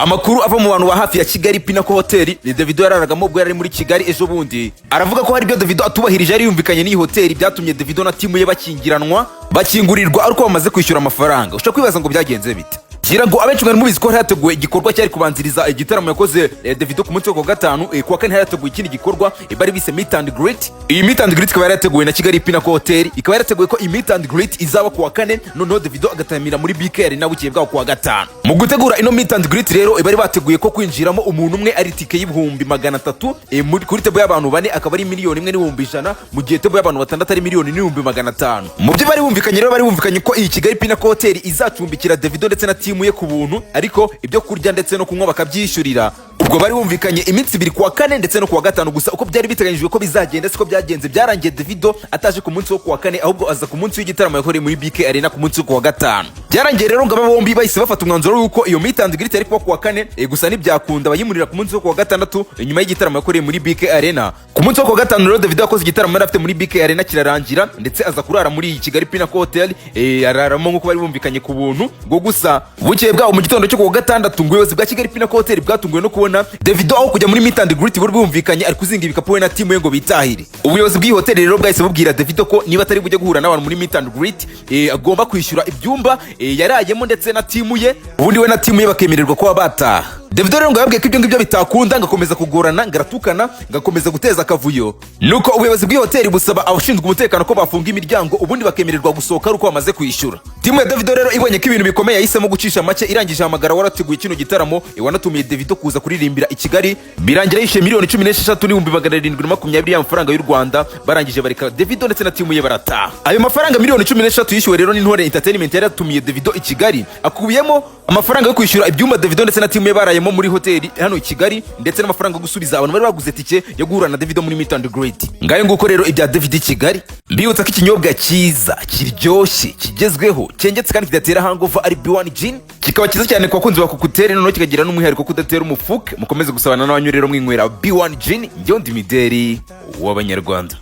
Amakuru ava mu bantu ba hafi ya 𝐔𝐏𝐃𝐀𝐓𝐄𝐒 Hoteli ni Davido yararaga ubwo yari muri Kigali ejo bundi. Aravuga ko hari ibyo Davido atubahirije yari yumvikanye n'iyi hoteli byatumye Davido na timu ye bakingiranwa bakingurirwa ariko bamaze kwishyura amafaranga. Ushaka kwibaza ngo byagenze bite? Gira ngo abenshi mwari mubizi ko hateguwe igikorwa cyari kubanziriza igitaramo yakoze Davido ku munsi wa gatanu, kuwa kane hateguwe ikindi gikorwa bari bise meet and greet. Iyi meet and greet ikaba yarateguwe na 𝐔𝐏𝐃𝐀𝐓𝐄𝐒 Hoteli, ikaba yarateguwe ko iyi meet and greet izaba kuwa kane, noneho Davido agatamira muri Bikarangira bukeye bwaho kuwa gatanu. Mu gutegura ino meet and greet rero bari bateguye ko kwinjiramo umuntu umwe ari tike y'ibihumbi 300, kuri tebo y'abantu bane akaba ari $1,100,000, mu gihe tebo y'abantu batandatu ari $1,500,000. Mu byo bari bumvikanye rero bari bumvikanye ko iyi 𝐔𝐏𝐃𝐀𝐓𝐄𝐒 Hoteli izacumbikira Davido ndetse na timu ye ku buntu, ariko ibyo kurya ndetse no kunywa bakabyishyurira. Ubwo bari bumvikanye iminsi 2 kuwa kane ndetse no kuwa gatanu, gusa uko byari biteganyijwe ko bizagenda siko byagenze. Byarangiye Davido ataje ku munsi wo kuwa kane, ahubwo aza ku munsi w'igitaramo yakoreye muri Bikarangira ku munsi wo kuwa gatanu. Byarangiye rero ngo aba bombi bahise bafata umwanzuro w'uko iyo meet and greet ari kuwa kane, gusa ntibyakunda bayimurira ku munsi wo kuwa gatandatu nyuma y'igitaramo yakoreye muri Bikarangira. Ku munsi wo kuwa gatanu rero Davido yakoze igitaramo yari afite muri Bikarangira kirarangira, ndetse aza kurara muri iyi 𝐔𝐏𝐃𝐀𝐓𝐄𝐒 Hoteli, araramo nk'uko bari bumvikanye ku buntu. Ngo gusa bukeye bwaho mu gitondo cyo kuwa gatandatu ngo ubuyobozi bwa 𝐔𝐏𝐃𝐀𝐓𝐄𝐒 Hoteli bwatunguwe no kubona Davido aho kujya muri meet and greet buri bumvikanye ari kuzinga ibikapu we na timu ye ngo bitahire. Ubuyobozi bw'iyi hoteli rero bwahise bubwira Davido ko niba atari bujye guhura n'abantu muri meet and greet, agomba kwishyura ibyumba yarayemo ndetse na timu ye, ubundi we na timu ye bakemererwa kuba bataha. Davido rero ngo yabwiye ko ibyo ngibyo bitakunda, ngakomeza kugorana, ngaratukana, ngakomeza guteza akavuyo. Nuko ubuyobozi bw'iyi hoteli busaba abashinzwe umutekano ko bafunga imiryango ubundi bakemererwa gusohoka ari uko bamaze kwishyura. Timu ya Davido rero ibonye ko ibintu bikomeye yahisemo gucisha make, irangije hamagara warateguye kino gitaramo, wanatumiye Davido kuza kuririmbira i Kigali. Birangira yishe $16,720 y'amafaranga y'u Rwanda. Barangije bareka Davido ndetse na timu ye barataha. Ayo mafaranga $16,000 yishyuwe rero n'Intore Entertainment yari yatumiye Davido i Kigali, akubiyemo amafaranga yo kwishyura ibyumba Davido ndetse na timu ye barayemo muri hoteli hano i Kigali, ndetse n'amafaranga yo gusubiza abantu bari baguze tike yo guhura na Davido muri meet and greet. Ngayo nguko rero ibya Davido i Kigali. Mbibutsa ko ikinyobwa cyiza kiryoshye kigezweho cyengetse kandi kidatera hangover ari B1 Gin, kikaba cyiza cyane ku bakunzi ba kugutera, noneho kikagira n'umwihariko kudatera umufuke. Mukomeze gusabana n'abanyu rero mwinywera B1 Gin. Njye ndi Mideli w'Abanyarwanda.